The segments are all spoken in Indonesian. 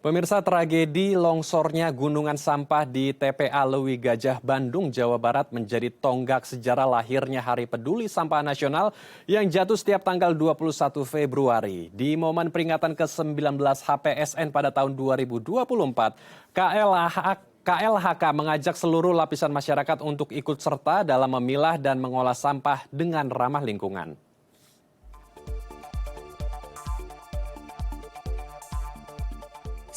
Pemirsa, tragedi longsornya gunungan sampah di TPA Lewi Gajah, Bandung, Jawa Barat menjadi tonggak sejarah lahirnya Hari Peduli Sampah Nasional yang jatuh setiap tanggal 21 Februari. Di momen peringatan ke-19 HPSN pada tahun 2024, KLHK mengajak seluruh lapisan masyarakat untuk ikut serta dalam memilah dan mengolah sampah dengan ramah lingkungan.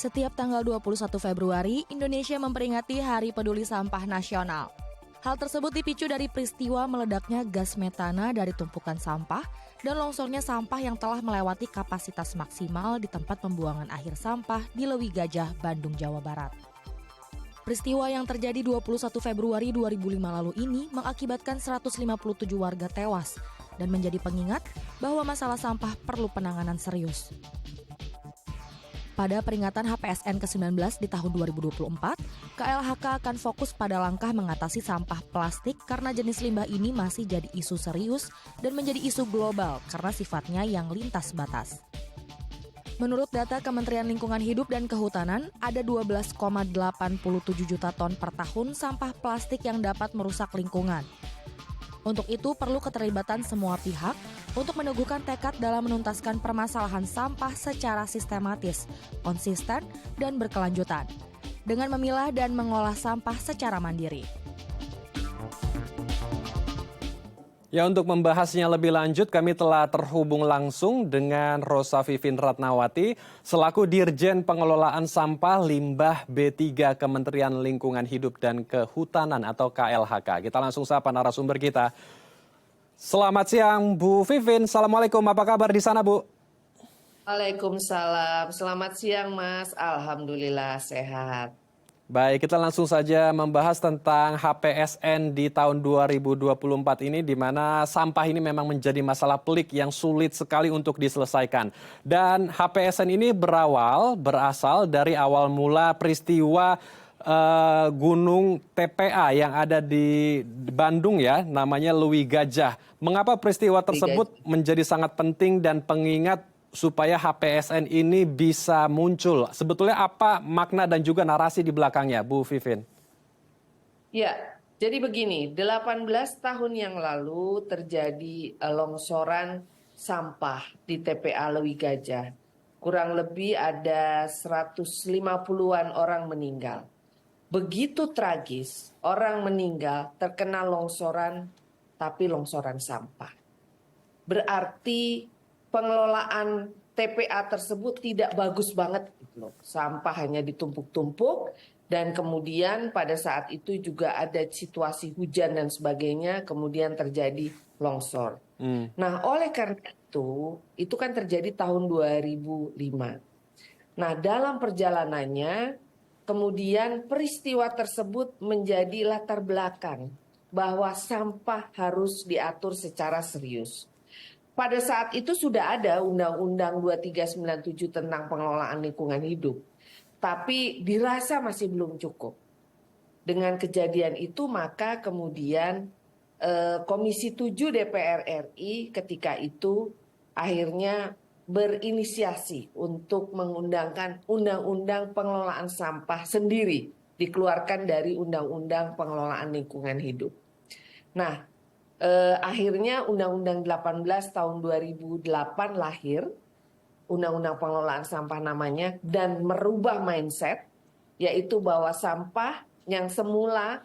Setiap tanggal 21 Februari, Indonesia memperingati Hari Peduli Sampah Nasional. Hal tersebut dipicu dari peristiwa meledaknya gas metana dari tumpukan sampah dan longsornya sampah yang telah melewati kapasitas maksimal di tempat pembuangan akhir sampah di Lewi Gajah, Bandung, Jawa Barat. Peristiwa yang terjadi 21 Februari 2005 lalu ini mengakibatkan 157 warga tewas dan menjadi pengingat bahwa masalah sampah perlu penanganan serius. Pada peringatan HPSN ke-19 di tahun 2024, KLHK akan fokus pada langkah mengatasi sampah plastik karena jenis limbah ini masih jadi isu serius dan menjadi isu global karena sifatnya yang lintas batas. Menurut data Kementerian Lingkungan Hidup dan Kehutanan, ada 12,87 juta ton per tahun sampah plastik yang dapat merusak lingkungan. Untuk itu perlu keterlibatan semua pihak untuk meneguhkan tekad dalam menuntaskan permasalahan sampah secara sistematis, konsisten, dan berkelanjutan, dengan memilah dan mengolah sampah secara mandiri. Ya, untuk membahasnya lebih lanjut, kami telah terhubung langsung dengan Rosa Vivin Ratnawati, selaku Dirjen Pengelolaan Sampah Limbah B3 Kementerian Lingkungan Hidup dan Kehutanan atau KLHK. Kita langsung sapa narasumber kita. Selamat siang, Bu Vivin. Assalamualaikum, apa kabar di sana, Bu? Waalaikumsalam. Selamat siang, Mas. Alhamdulillah sehat. Baik, kita langsung saja membahas tentang HPSN di tahun 2024 ini, di mana sampah ini memang menjadi masalah pelik yang sulit sekali untuk diselesaikan. Dan HPSN ini berasal dari awal mula peristiwa Gunung TPA yang ada di Bandung ya, namanya Lewi Gajah. Mengapa peristiwa tersebut menjadi sangat penting dan pengingat supaya HPSN ini bisa muncul? Sebetulnya apa makna dan juga narasi di belakangnya, Bu Vivin? Ya, jadi begini, 18 tahun yang lalu terjadi longsoran sampah di TPA Lewi Gajah. Kurang lebih ada 150-an orang meninggal. Begitu tragis, orang meninggal terkena longsoran, tapi longsoran sampah. Berarti pengelolaan TPA tersebut tidak bagus banget gitu loh. Sampah hanya ditumpuk-tumpuk dan kemudian pada saat itu juga ada situasi hujan dan sebagainya, kemudian terjadi longsor. Nah, oleh karena itu kan terjadi tahun 2005. Nah, dalam perjalanannya kemudian peristiwa tersebut menjadi latar belakang bahwa sampah harus diatur secara serius. Pada saat itu sudah ada Undang-Undang 2397 tentang pengelolaan lingkungan hidup. Tapi dirasa masih belum cukup. Dengan kejadian itu maka kemudian Komisi 7 DPR RI ketika itu akhirnya berinisiasi untuk mengundangkan Undang-Undang Pengelolaan Sampah sendiri. Dikeluarkan dari Undang-Undang Pengelolaan Lingkungan Hidup. Nah, akhirnya Undang-Undang 18 tahun 2008 lahir, Undang-Undang Pengelolaan Sampah namanya, dan merubah mindset, yaitu bahwa sampah yang semula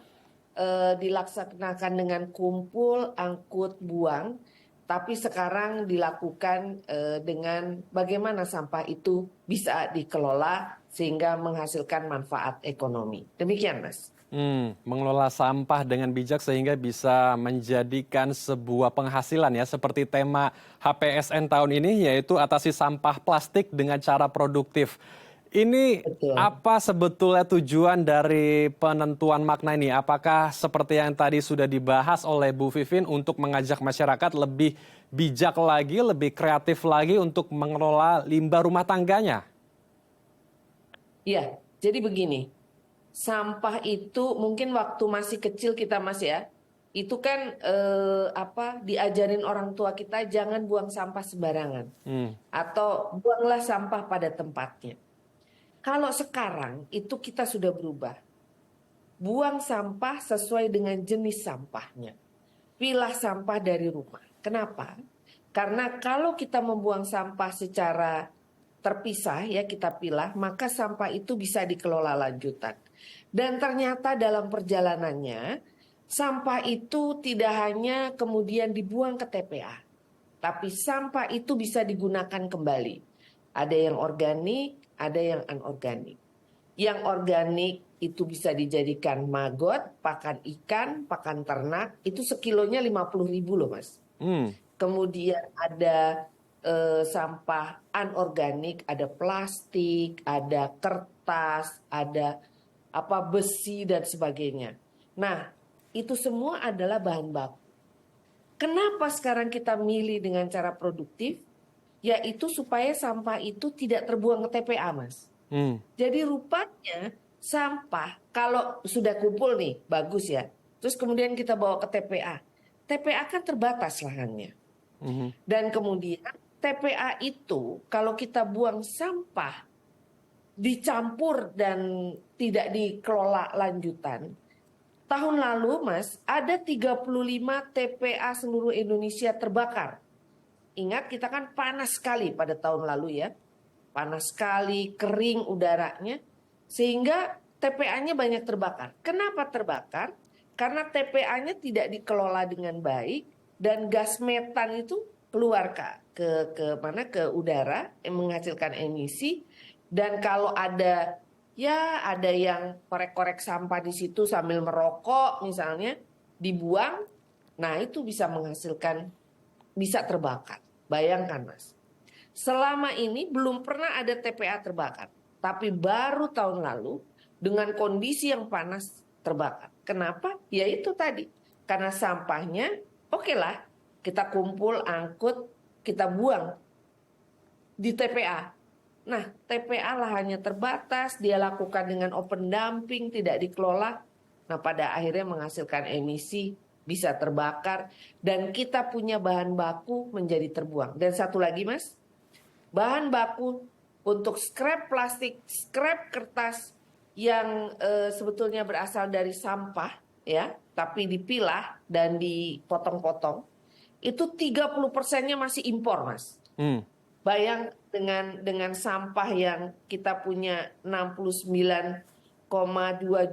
dilaksanakan dengan kumpul, angkut, buang, tapi sekarang dilakukan dengan bagaimana sampah itu bisa dikelola sehingga menghasilkan manfaat ekonomi. Demikian, Mas. Mengelola sampah dengan bijak sehingga bisa menjadikan sebuah penghasilan ya, seperti tema HPSN tahun ini, yaitu atasi sampah plastik dengan cara produktif. Ini Betul. apa sebetulnya tujuan dari penentuan makna ini? Apakah seperti yang tadi sudah dibahas oleh Bu Vivin untuk mengajak masyarakat lebih bijak lagi, lebih kreatif lagi untuk mengelola limbah rumah tangganya? Iya, jadi begini. Sampah itu mungkin waktu masih kecil kita ya, itu kan diajarin orang tua kita jangan buang sampah sembarangan atau buanglah sampah pada tempatnya. Kalau sekarang itu kita sudah berubah. Buang sampah sesuai dengan jenis sampahnya. Pilah sampah dari rumah. Kenapa? Karena kalau kita membuang sampah secara terpisah ya kita pilah, maka sampah itu bisa dikelola lanjutan. Dan ternyata dalam perjalanannya sampah itu tidak hanya kemudian dibuang ke TPA, tapi sampah itu bisa digunakan kembali. Ada yang organik, ada yang anorganik. Yang organik itu bisa dijadikan maggot, pakan ikan, pakan ternak, itu sekilonya 50.000 loh Mas. Hmm. Kemudian ada sampah anorganik, ada plastik, ada kertas, ada besi dan sebagainya. Nah, itu semua adalah bahan baku. Kenapa sekarang kita milih dengan cara produktif? Yaitu supaya sampah itu tidak terbuang ke TPA, Mas. Jadi rupanya sampah kalau sudah kumpul nih, bagus ya. Terus kemudian kita bawa ke TPA. TPA kan terbatas lahannya. Dan kemudian TPA itu kalau kita buang sampah dicampur dan tidak dikelola lanjutan. Tahun lalu Mas, ada 35 TPA seluruh Indonesia terbakar. Ingat kita kan panas sekali pada tahun lalu ya. Panas sekali, kering udaranya. Sehingga TPA-nya banyak terbakar. Kenapa terbakar? Karena TPA-nya tidak dikelola dengan baik dan gas metan itu keluar ke udara yang menghasilkan emisi. Dan kalau ada yang korek-korek sampah di situ sambil merokok misalnya dibuang, nah itu bisa menghasilkan, bisa terbakar. Bayangkan Mas, selama ini belum pernah ada TPA terbakar, tapi baru tahun lalu dengan kondisi yang panas terbakar. Kenapa? Ya itu tadi, karena sampahnya oke lah kita kumpul, angkut, kita buang di TPA. Nah, TPA lahannya terbatas, dia lakukan dengan open dumping, tidak dikelola. Nah, pada akhirnya menghasilkan emisi, bisa terbakar, dan kita punya bahan baku menjadi terbuang. Dan satu lagi, Mas, bahan baku untuk scrap plastik, scrap kertas yang sebetulnya berasal dari sampah, ya, tapi dipilah dan dipotong-potong, itu 30%-nya masih impor, Mas. Bayang dengan sampah yang kita punya 69,2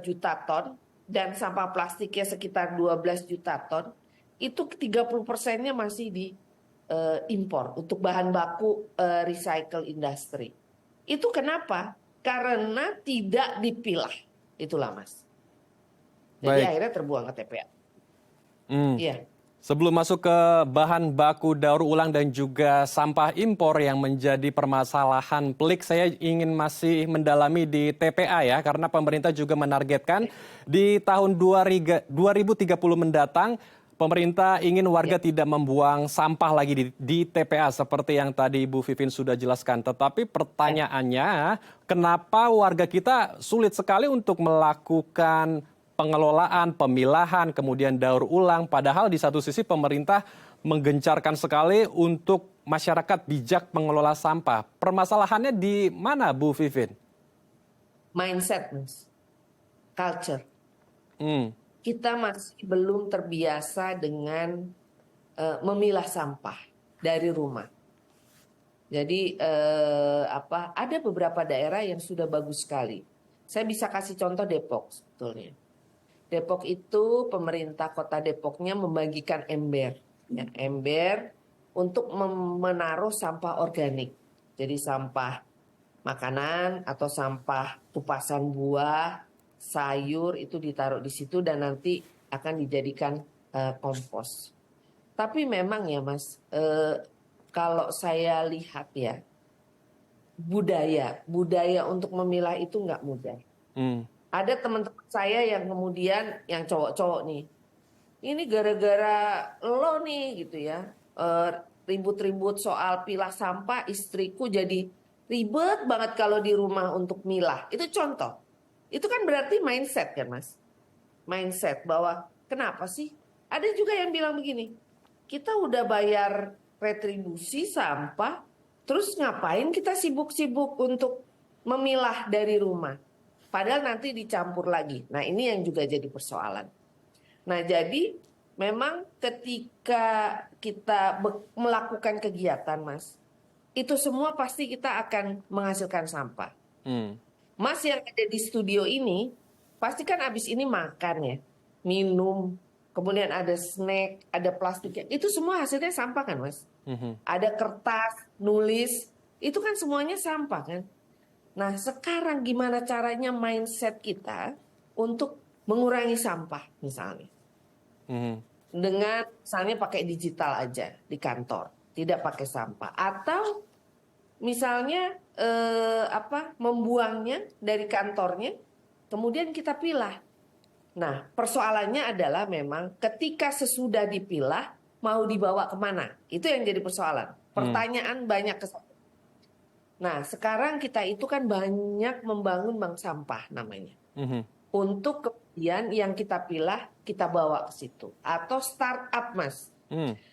juta ton dan sampah plastiknya sekitar 12 juta ton, itu 30%-nya masih diimpor untuk bahan baku recycle industry. Itu kenapa? Karena tidak dipilah. Itulah Mas. Jadi akhirnya terbuang ke TPA. Iya. Sebelum masuk ke bahan baku daur ulang dan juga sampah impor yang menjadi permasalahan pelik, saya ingin masih mendalami di TPA ya, karena pemerintah juga menargetkan di tahun 2030 mendatang, pemerintah ingin warga tidak membuang sampah lagi di TPA seperti yang tadi Ibu Vivin sudah jelaskan. Tetapi pertanyaannya, kenapa warga kita sulit sekali untuk melakukan pengelolaan, pemilahan, kemudian daur ulang, padahal di satu sisi pemerintah menggencarkan sekali untuk masyarakat bijak mengelola sampah. Permasalahannya di mana, Bu Vivin? Mindset, Mas. Culture. Kita masih belum terbiasa dengan memilah sampah dari rumah. Jadi ada beberapa daerah yang sudah bagus sekali. Saya bisa kasih contoh Depok sebetulnya. Depok itu pemerintah kota Depoknya membagikan ember, ya, ember untuk menaruh sampah organik. Jadi sampah makanan atau sampah kupasan buah, sayur itu ditaruh di situ dan nanti akan dijadikan kompos. Tapi memang ya Mas, kalau saya lihat ya budaya untuk memilah itu nggak mudah. Ada teman-teman saya yang kemudian yang cowok-cowok nih, ini gara-gara lo nih gitu ya, ribut-ribut soal pilah sampah, istriku jadi ribet banget kalau di rumah untuk milah. Itu contoh. Itu kan berarti mindset kan Mas? Mindset bahwa kenapa sih? Ada juga yang bilang begini, kita udah bayar retribusi sampah, terus ngapain kita sibuk-sibuk untuk memilah dari rumah. Padahal nanti dicampur lagi. Nah, ini yang juga jadi persoalan. Nah, jadi memang ketika kita melakukan kegiatan, Mas, itu semua pasti kita akan menghasilkan sampah. Hmm. Mas yang ada di studio ini, pasti kan abis ini makan ya, minum, kemudian ada snack, ada plastiknya. Itu semua hasilnya sampah kan, Mas? Ada kertas, nulis, itu kan semuanya sampah kan? Nah, sekarang gimana caranya mindset kita untuk mengurangi sampah misalnya? Dengan misalnya pakai digital aja di kantor, tidak pakai sampah. Atau misalnya membuangnya dari kantornya, kemudian kita pilah. Nah, persoalannya adalah memang ketika sesudah dipilah, mau dibawa kemana? Itu yang jadi persoalan. Pertanyaan banyak ke sana. Nah, sekarang kita itu kan banyak membangun bank sampah namanya. Untuk kemudian yang kita pilah, kita bawa ke situ. Atau startup, Mas.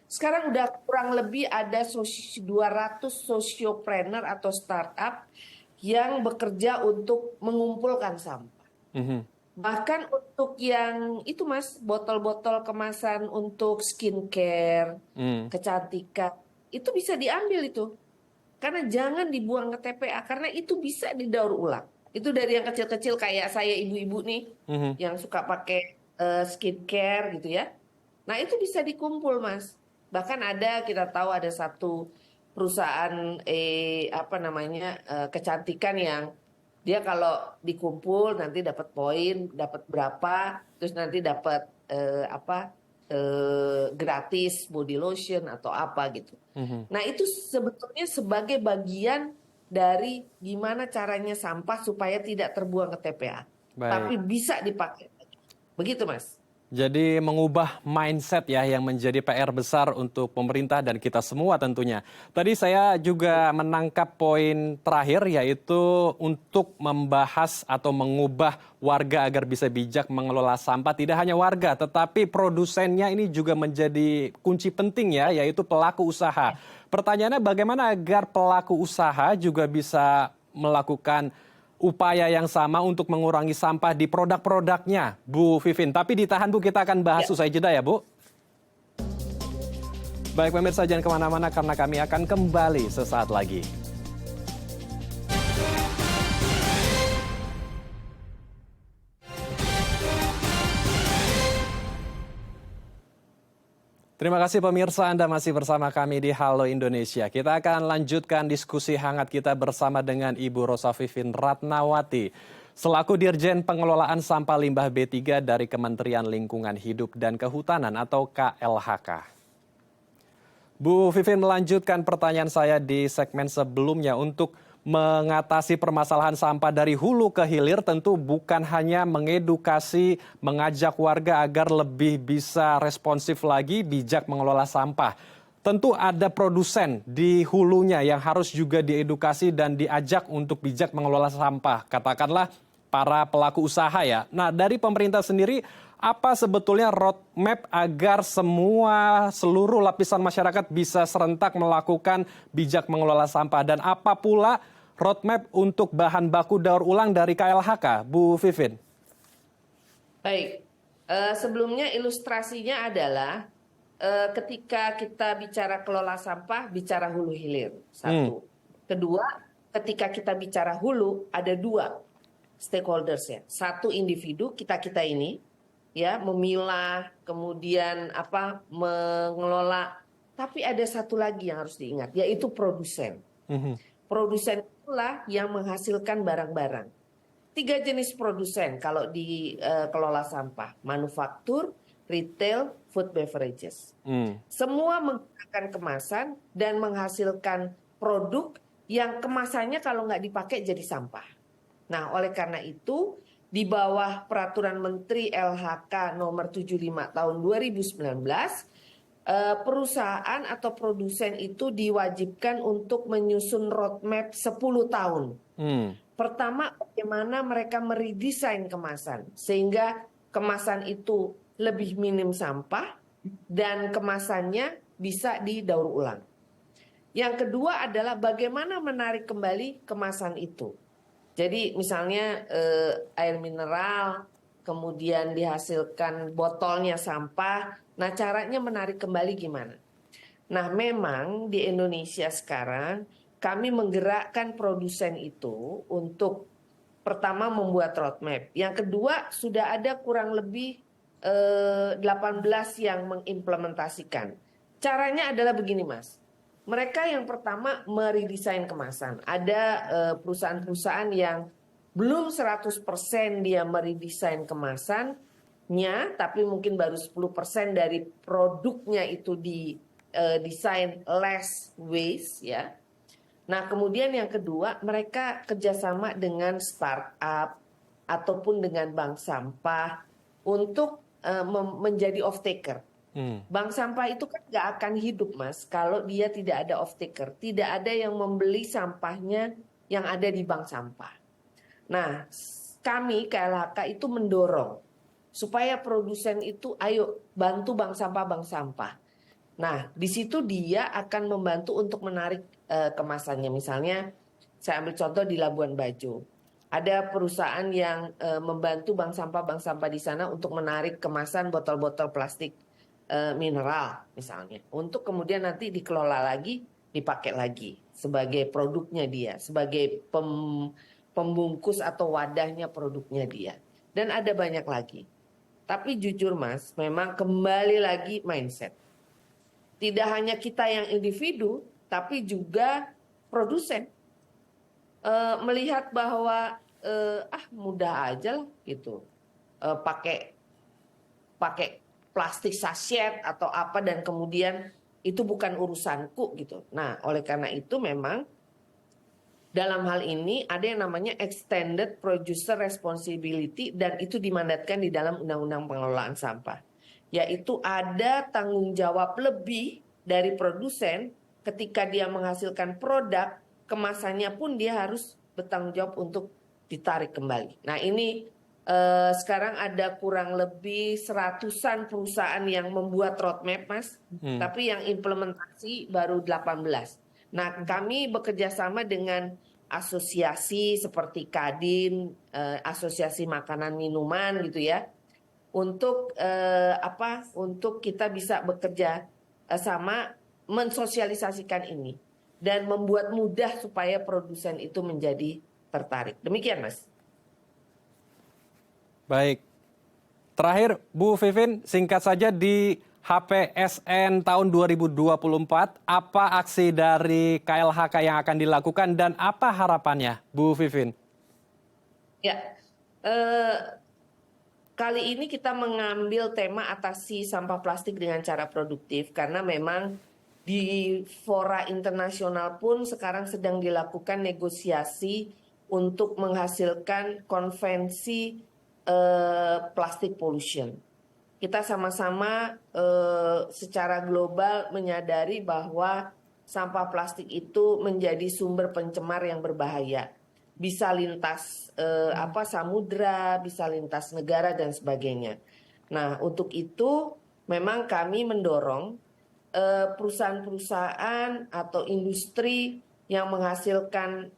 Sekarang udah kurang lebih ada 200 sociopreneur atau startup yang bekerja untuk mengumpulkan sampah. Bahkan untuk yang itu, Mas, botol-botol kemasan untuk skincare, kecantikan, itu bisa diambil itu. Karena jangan dibuang ke TPA, karena itu bisa didaur ulang. Itu dari yang kecil-kecil kayak saya ibu-ibu nih, yang suka pakai skincare gitu ya. Nah itu bisa dikumpul, Mas. Bahkan ada, kita tahu ada satu perusahaan kecantikan yang dia kalau dikumpul nanti dapat poin, dapat berapa, terus nanti dapat gratis body lotion atau apa gitu. Nah itu sebetulnya sebagai bagian dari gimana caranya sampah supaya tidak terbuang ke TPA. Baik. Tapi bisa dipakai. Begitu, Mas. Jadi mengubah mindset ya yang menjadi PR besar untuk pemerintah dan kita semua tentunya. Tadi saya juga menangkap poin terakhir yaitu untuk membahas atau mengubah warga agar bisa bijak mengelola sampah. Tidak hanya warga tetapi produsennya ini juga menjadi kunci penting ya, yaitu pelaku usaha. Pertanyaannya bagaimana agar pelaku usaha juga bisa melakukan upaya yang sama untuk mengurangi sampah di produk-produknya, Bu Vivin. Tapi ditahan, Bu, kita akan bahas usai jeda ya, Bu. Baik, pemirsa, jangan kemana-mana karena kami akan kembali sesaat lagi. Terima kasih pemirsa, Anda masih bersama kami di Halo Indonesia. Kita akan lanjutkan diskusi hangat kita bersama dengan Ibu Rosa Vivin Ratnawati, selaku Dirjen Pengelolaan Sampah Limbah B3 dari Kementerian Lingkungan Hidup dan Kehutanan atau KLHK. Bu Vivin melanjutkan pertanyaan saya di segmen sebelumnya. Untuk mengatasi permasalahan sampah dari hulu ke hilir tentu bukan hanya mengedukasi, mengajak warga agar lebih bisa responsif lagi, bijak mengelola sampah. Tentu ada produsen di hulunya yang harus juga diedukasi dan diajak untuk bijak mengelola sampah. Katakanlah para pelaku usaha ya. Nah, dari pemerintah sendiri, apa sebetulnya roadmap agar seluruh lapisan masyarakat bisa serentak melakukan bijak mengelola sampah? Dan apa pula roadmap untuk bahan baku daur ulang dari KLHK, Bu Vivin? Baik, sebelumnya ilustrasinya adalah ketika kita bicara kelola sampah, bicara hulu hilir. Satu. Kedua, ketika kita bicara hulu, ada dua stakeholders ya. Satu individu, kita-kita ini, ya, memilah, kemudian mengelola. Tapi ada satu lagi yang harus diingat, yaitu produsen. Produsen itulah yang menghasilkan barang-barang. 3 jenis produsen kalau di kelola sampah: manufaktur, retail, food beverages. Semua menggunakan kemasan dan menghasilkan produk yang kemasannya kalau nggak dipakai jadi sampah. Nah, oleh karena itu, di bawah Peraturan Menteri LHK nomor 75 tahun 2019, perusahaan atau produsen itu diwajibkan untuk menyusun roadmap 10 tahun. Pertama, bagaimana mereka meredesain kemasan sehingga kemasan itu lebih minim sampah dan kemasannya bisa didaur ulang. Yang kedua adalah bagaimana menarik kembali kemasan itu. Jadi misalnya air mineral, kemudian dihasilkan botolnya sampah. Nah, caranya menarik kembali gimana? Nah, memang di Indonesia sekarang kami menggerakkan produsen itu untuk pertama membuat roadmap. Yang kedua, sudah ada kurang lebih 18 yang mengimplementasikan. Caranya adalah begini, Mas. Mereka yang pertama meredesain kemasan. Ada perusahaan-perusahaan yang belum 100% dia meredesain kemasannya, tapi mungkin baru 10% dari produknya itu di desain less waste ya. Nah, kemudian yang kedua, mereka kerjasama dengan startup ataupun dengan bank sampah untuk menjadi off taker. Bank sampah itu kan nggak akan hidup, Mas, kalau dia tidak ada off taker. Tidak ada yang membeli sampahnya yang ada di bank sampah. Nah, kami KLHK itu mendorong supaya produsen itu ayo bantu bank sampah. Nah, di situ dia akan membantu untuk menarik kemasannya. Misalnya, saya ambil contoh di Labuan Bajo. Ada perusahaan yang membantu bank sampah di sana untuk menarik kemasan botol-botol plastik mineral misalnya. Untuk kemudian nanti dikelola lagi, dipakai lagi sebagai produknya dia, sebagai pembungkus atau wadahnya produknya dia. Dan ada banyak lagi. Tapi jujur Mas, memang kembali lagi mindset. Tidak hanya kita yang individu, tapi juga produsen melihat bahwa mudah aja lah gitu, pakai plastik sachet atau apa dan kemudian itu bukan urusanku gitu. Nah, oleh karena itu memang dalam hal ini ada yang namanya extended producer responsibility dan itu dimandatkan di dalam Undang-Undang Pengelolaan Sampah. Yaitu ada tanggung jawab lebih dari produsen ketika dia menghasilkan produk, kemasannya pun dia harus bertanggung jawab untuk ditarik kembali. Nah, ini sekarang ada kurang lebih 100-an perusahaan yang membuat roadmap, Mas. Tapi yang implementasi baru 18. Nah, kami bekerja sama dengan asosiasi seperti Kadin, asosiasi makanan minuman gitu ya, untuk untuk kita bisa bekerja sama mensosialisasikan ini dan membuat mudah supaya produsen itu menjadi tertarik. Demikian, Mas. Baik. Terakhir, Bu Vivin, singkat saja di HPSN tahun 2024, apa aksi dari KLHK yang akan dilakukan dan apa harapannya, Bu Vivin? Ya, kali ini kita mengambil tema atasi sampah plastik dengan cara produktif karena memang di fora internasional pun sekarang sedang dilakukan negosiasi untuk menghasilkan konvensi plastic pollution. Kita sama-sama secara global menyadari bahwa sampah plastik itu menjadi sumber pencemar yang berbahaya. Bisa lintas samudra, bisa lintas negara dan sebagainya. Nah, untuk itu memang kami mendorong perusahaan-perusahaan atau industri yang menghasilkan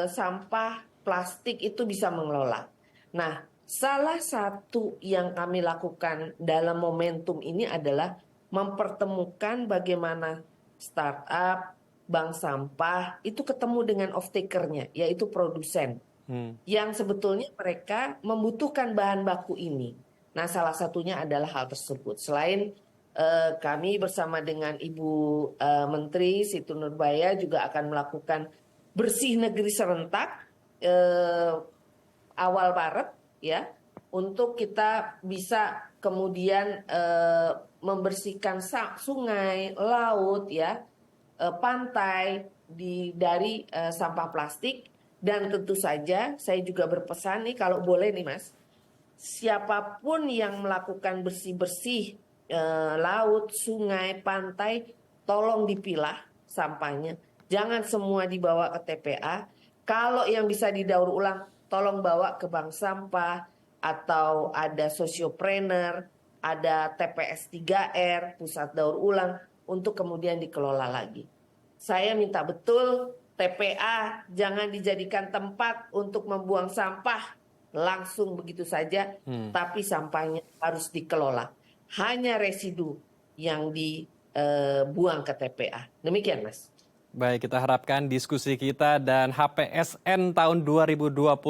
sampah plastik itu bisa mengelola. Nah, salah satu yang kami lakukan dalam momentum ini adalah mempertemukan bagaimana startup, bank sampah itu ketemu dengan off-taker-nya, yaitu produsen. Yang sebetulnya mereka membutuhkan bahan baku ini. Nah, salah satunya adalah hal tersebut. Selain kami bersama dengan Ibu Menteri Siti Nurbaya juga akan melakukan bersih negeri serentak awal Maret ya, untuk kita bisa kemudian membersihkan sungai, laut ya, pantai dari sampah plastik. Dan tentu saja saya juga berpesan nih, kalau boleh nih Mas, siapapun yang melakukan bersih-bersih laut, sungai, pantai, tolong dipilah sampahnya. Jangan semua dibawa ke TPA. Kalau yang bisa didaur ulang, tolong bawa ke bank sampah, atau ada sosiopreneur, ada TPS 3R, pusat daur ulang, untuk kemudian dikelola lagi. Saya minta betul TPA jangan dijadikan tempat untuk membuang sampah langsung begitu saja, tapi sampahnya harus dikelola. Hanya residu yang dibuang ke TPA. Demikian, Mas. Baik, kita harapkan diskusi kita dan HPSN tahun 2024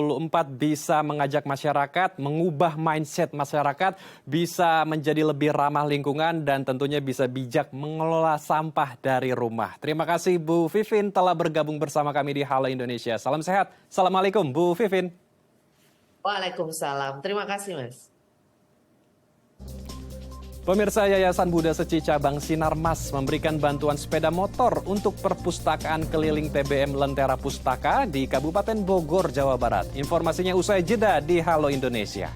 bisa mengajak masyarakat, mengubah mindset masyarakat, bisa menjadi lebih ramah lingkungan dan tentunya bisa bijak mengelola sampah dari rumah. Terima kasih Bu Vivin telah bergabung bersama kami di Halo Indonesia. Salam sehat. Assalamualaikum Bu Vivin. Waalaikumsalam. Terima kasih, Mas. Pemirsa, Yayasan Buddha Seci Cabang Sinarmas memberikan bantuan sepeda motor untuk perpustakaan keliling TBM Lentera Pustaka di Kabupaten Bogor, Jawa Barat. Informasinya usai jeda di Halo Indonesia.